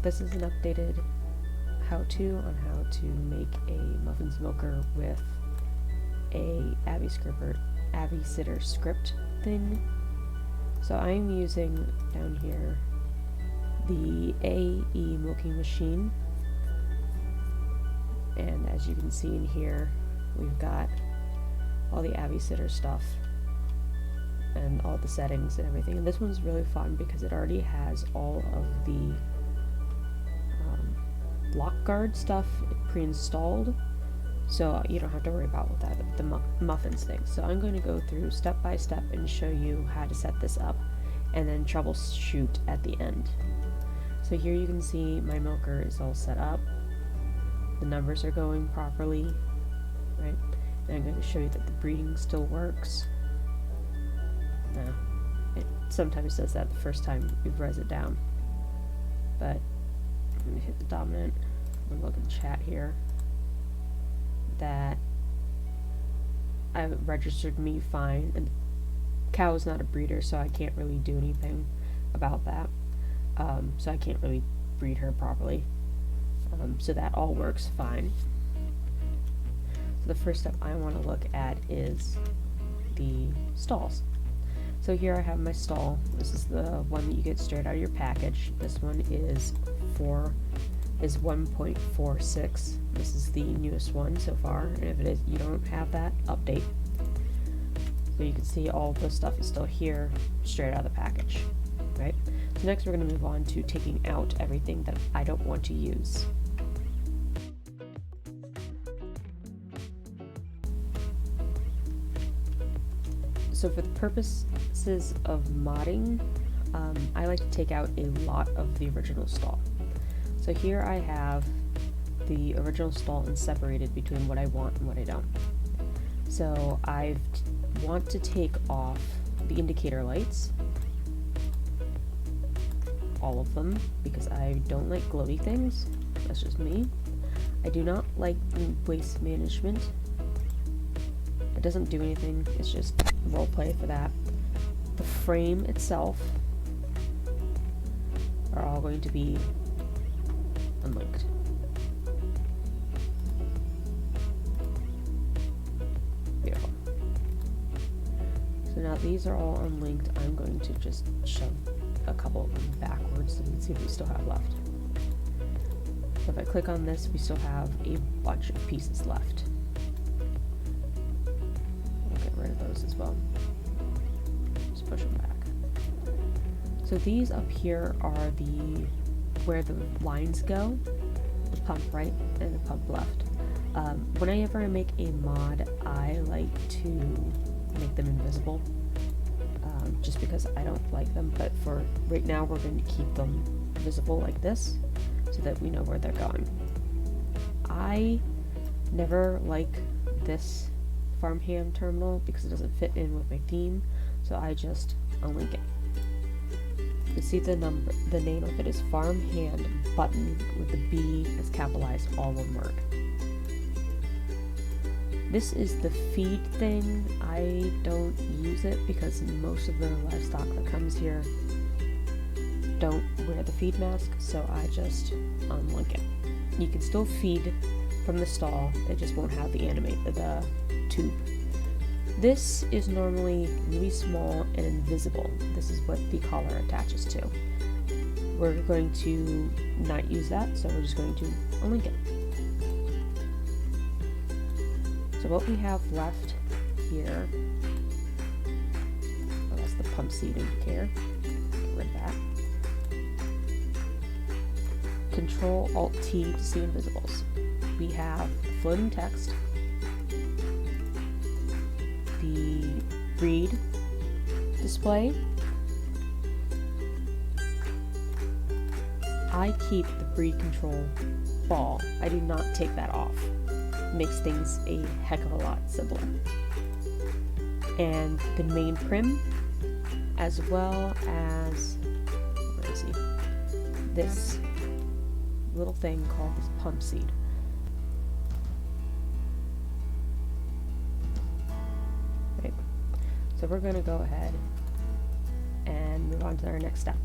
this is an updated how-to on how to make a muffins milker with a AvSitter script thing. So I'm using down here the AE milking machine, and as you can see in here, we've got all the AvSitter stuff and all the settings and everything. And this one's really fun because it already has all of the block guard stuff pre-installed, so you don't have to worry about what the muffins thing. So I'm going to go through step by step and show you how to set this up, and then troubleshoot at the end. So here you can see my milker is all set up. The numbers are going properly, right? And I'm going to show you that the breeding still works. It sometimes does that the first time you res it down, but I'm going to hit the dominant. I'm going to look at the chat here that I registered me fine, and cow is not a breeder, so I can't really do anything about that. So I can't really breed her properly. So that all works fine. So the first step I want to look at is the stalls. So here I have my stall. This is the one that you get straight out of your package. This one is 1.46. This is the newest one so far, and if you don't have that, update. So you can see all the stuff is still here, straight out of the package, right? So next we're going to move on to taking out everything that I don't want to use. So for the purposes of modding, I like to take out a lot of the original stall. So here I have the original stall and separated between what I want and what I don't. So I want to take off the indicator lights, all of them, because I don't like glowy things. That's just me. I do not like waste management. It doesn't do anything, it's just roleplay for that. The frame itself are all going to be unlinked. Beautiful. So now these are all unlinked. I'm going to just shove a couple of them backwards so we can see what we still have left. So if I click on this, we still have a bunch of pieces left. We'll get rid of those as well. Just push them back. So these up here are where the lines go, the pump right and the pump left. Whenever I make a mod, I like to make them invisible, just because I don't like them, but for right now we're going to keep them visible like this, so that we know where they're going. I never like this farmhand terminal because it doesn't fit in with my theme, so I just unlink it. You can see the name of it is farmhand button with the B is capitalized, all one word. This is the feed thing. I don't use it because most of the livestock that comes here don't wear the feed mask, so I just unlink it. You can still feed from the stall, it just won't have the tube. This is normally really small and invisible. This is what the collar attaches to. We're going to not use that, so we're just going to unlink it. So what we have left here, that's the pump seat indicator. Get rid of that. Control Alt T to see invisibles. We have floating text, the breed display. I keep the breed control ball. I do not take that off. It makes things a heck of a lot simpler. And the main prim, as well as, where is he? This little thing called pump seed. Right. So we're going to go ahead and move on to our next step.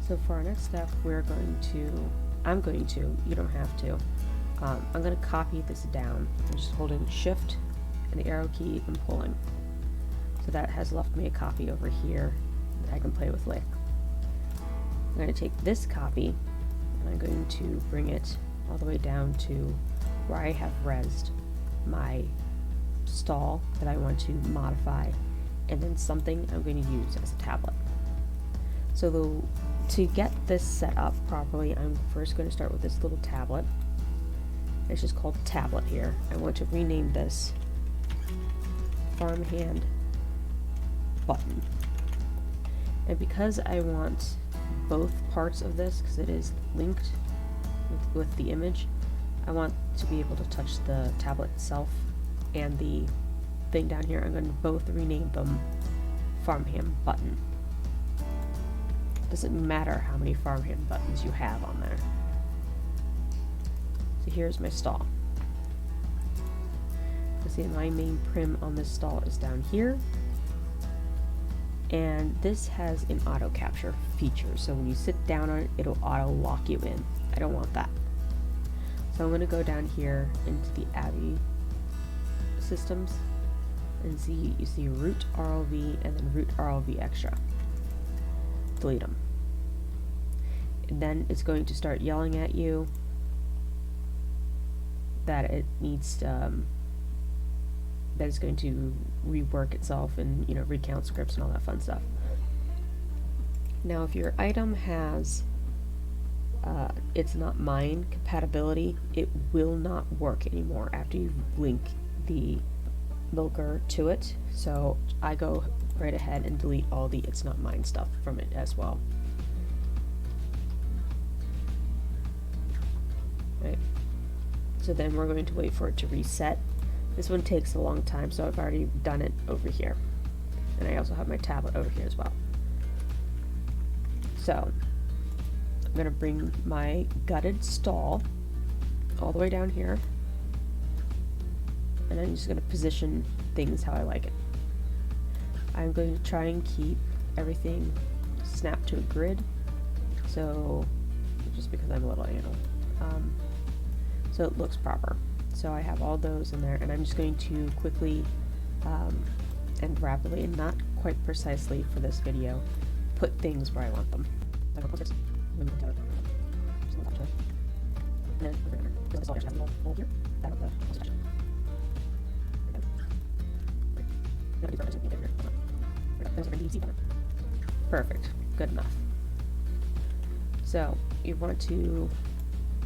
So for our next step, I'm going to, you don't have to, I'm going to copy this down. I'm just holding shift and the arrow key and pulling. So that has left me a copy over here that I can play with later. I'm going to take this copy and I'm going to bring it all the way down to where I have resed my stall that I want to modify, and then something I'm going to use as a tablet. So to get this set up properly, I'm first going to start with this little tablet. It's just called tablet here. I want to rename this farmhand button. And because I want both parts of this, because it is linked with the image, I want to be able to touch the tablet itself and the thing down here. I'm going to both rename them farmhand button. Doesn't matter how many farmhand buttons you have on there. So here's my stall. You see my main prim on this stall is down here, and this has an auto capture feature, so when you sit down on it, it'll auto lock you in. I don't want that. So I'm going to go down here into the Avi systems and you see root RLV and then root RLV extra. Delete them. And then it's going to start yelling at you that it needs that it's going to rework itself and, you know, recount scripts and all that fun stuff. Now if your item has it's not mine compatibility, it will not work anymore after you link the milker to it. So I go right ahead and delete all the it's not mine stuff from it as well. Right. So then we're going to wait for it to reset. This one takes a long time, so I've already done it over here. And I also have my tablet over here as well. So I'm going to bring my gutted stall all the way down here, and I'm just going to position things how I like it. I'm going to try and keep everything snapped to a grid, so just because I'm a little anal, so it looks proper. So I have all those in there, and I'm just going to quickly and rapidly, and not quite precisely for this video, put things where I want them. And then we're going to put this all here, so that's a little hole here. That of the section. Perfect. Good enough. So you want to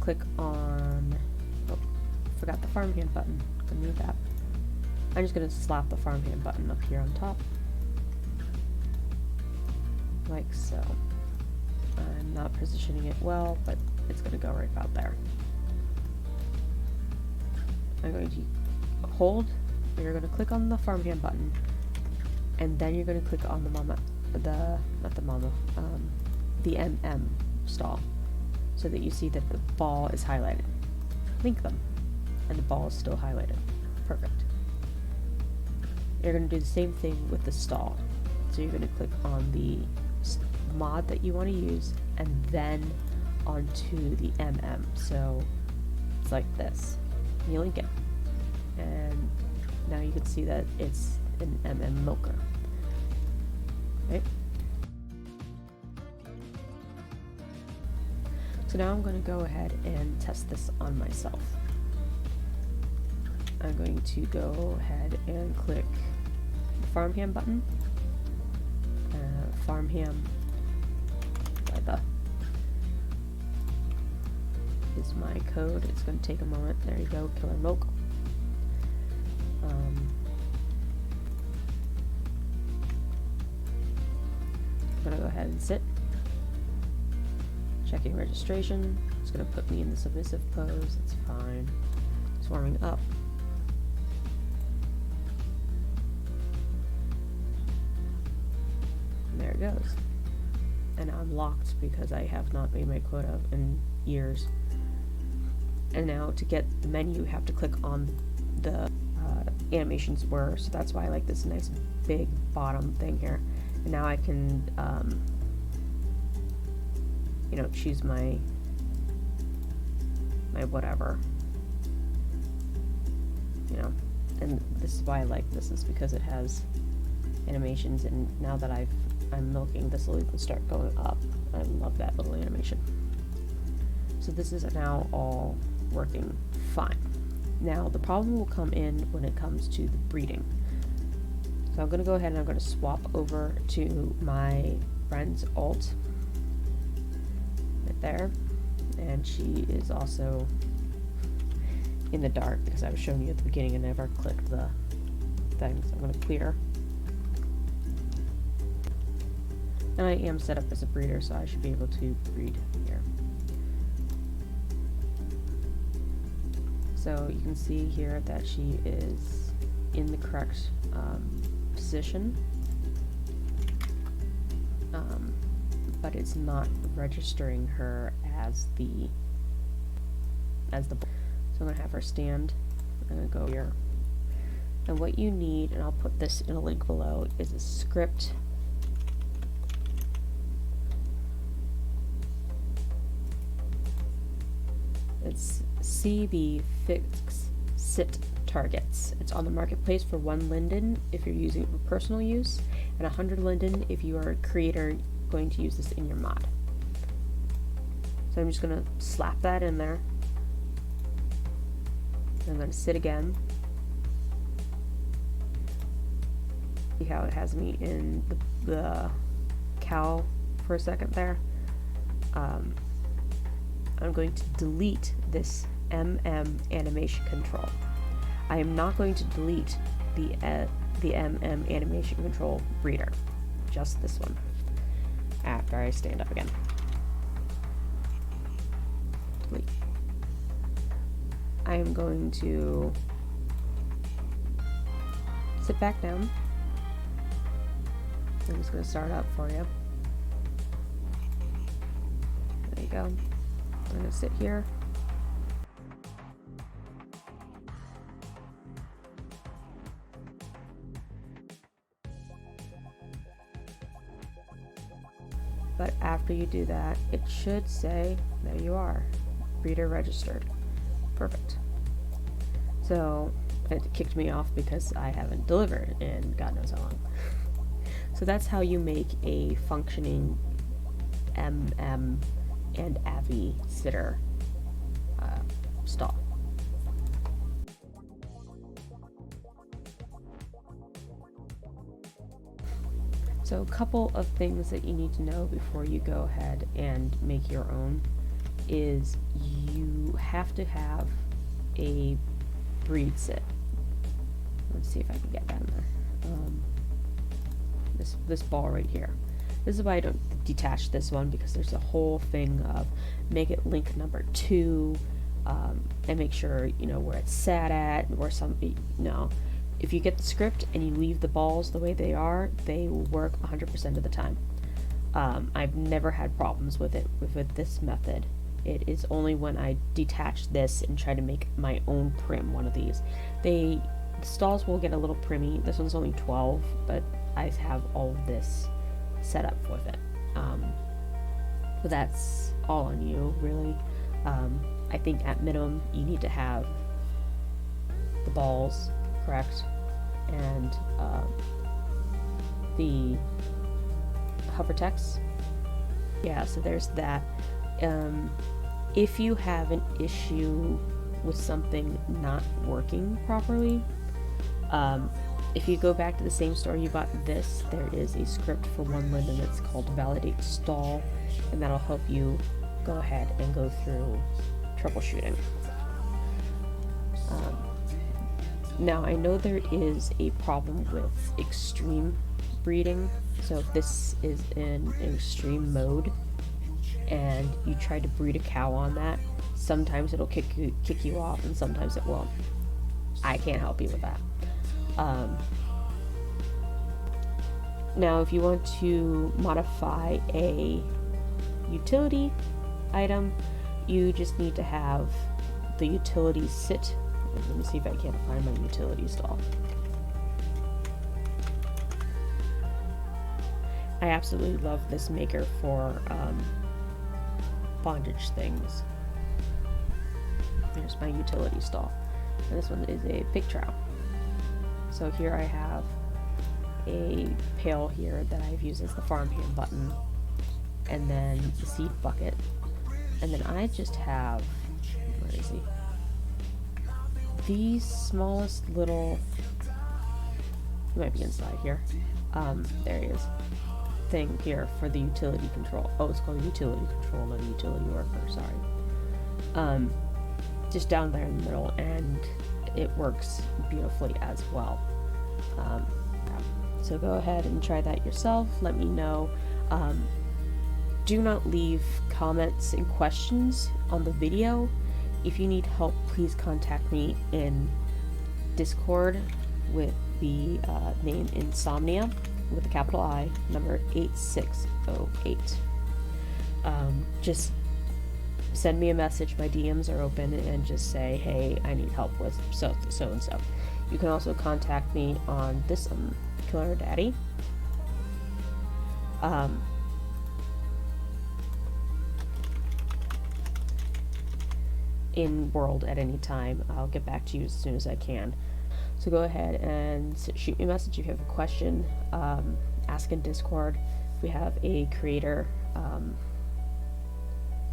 click on, oh, forgot the farmhand button. Gonna move that. I'm just going to slap the farmhand button up here on top. Like so. I'm not positioning it well, but it's going to go right about there. I'm going to hold, and you're going to click on the farmhand button, and then you're going to click on the MM stall, so that you see that the ball is highlighted. Link them, and the ball is still highlighted. Perfect. You're going to do the same thing with the stall. So you're going to click on the mod that you want to use, and then onto the MM. So it's like this. You link it, and now you can see that it's an MM milker. Right? So now I'm going to go ahead and test this on myself. I'm going to go ahead and click the farmhand button. Farmhand is my code. It's going to take a moment. There you go, killer milk. I'm going to go ahead and sit. Checking registration. It's going to put me in the submissive pose. That's fine. It's warming up. And there it goes. And I'm locked because I have not made my quota in years. And now to get the menu, you have to click on the animations were, so that's why I like this nice big bottom thing here. And now I can you know, choose my whatever, you know. And this is why I like this, is because it has animations, and now that I'm milking, this will even start going up. I love that little animation. So this is now all working fine. Now the problem will come in when it comes to the breeding. So I'm going to go ahead and I'm going to swap over to my friend's alt right there, and she is also in the dark because I was showing you at the beginning and never clicked the thing. So I'm going to clear. And I am set up as a breeder, so I should be able to breed here. So you can see here that she is in the correct position, but it's not registering her as the. So I'm going to have her stand. I'm going to go here. And what you need, and I'll put this in a link below, is a script. It's CB Fix Sit Targets. It's on the marketplace for 1 linden if you're using it for personal use, and 100 linden if you are a creator going to use this in your mod. So I'm just going to slap that in there. I'm going to sit again. See how it has me in the cow for a second there. I'm going to delete this MM animation control. I am not going to delete the MM animation control breeder, just this one, after I stand up again. Delete. I am going to sit back down. I'm just going to start up for you. There you go. I'm going to sit here. But after you do that, it should say, there you are, breeder registered. Perfect. So it kicked me off because I haven't delivered in God knows how long. So that's how you make a functioning MM and AvSitter stall. So a couple of things that you need to know before you go ahead and make your own is you have to have a breed sit. Let's see if I can get that in there. This ball right here. This is why I don't detach this one, because there's a whole thing of make it link number 2, and make sure you know where it's sat at, or no. If you get the script and you leave the balls the way they are, they will work 100% of the time. I've never had problems with it with this method. It is only when I detach this and try to make my own prim one of these. The stalls will get a little primmy. This one's only 12, but I have all of this set up with it. But that's all on you, really. I think at minimum you need to have the balls correct, and the hover text. Yeah, so there's that. If you have an issue with something not working properly, if you go back to the same store you bought this, there is a script for 1 linden that's called validate stall, and that'll help you go ahead and go through troubleshooting. Now I know there is a problem with extreme breeding, so if this is in extreme mode and you try to breed a cow on that, sometimes it'll kick you off and sometimes it won't. I can't help you with that. Now if you want to modify a utility item, you just need to have the utility sit. Let me see if I can't find my utility stall. I absolutely love this maker for bondage things. Here's my utility stall. And this one is a pig trough. So here I have a pail here that I've used as the farmhand button, and then the seed bucket, and then I just have, where is he? The smallest little, he might be inside here. There he is. Thing here for the utility control. Oh, it's called utility control, not a utility worker, sorry. Just down there in the middle, and it works beautifully as well. So go ahead and try that yourself. Let me know. Do not leave comments and questions on the video. If you need help, please contact me in Discord with the name Insomnia with a capital I, number 8608. Just send me a message. My DMs are open, and just say, hey, I need help with so and so. You can also contact me on this Killer Daddy. In world at any time. I'll get back to you as soon as I can. So go ahead and shoot me a message if you have a question. Ask in Discord. We have a creator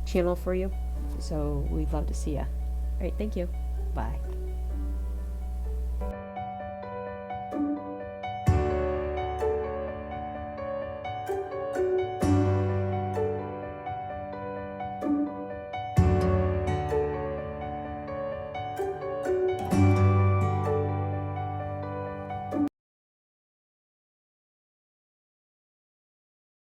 channel for you, so we'd love to see ya. Alright, thank you. Bye.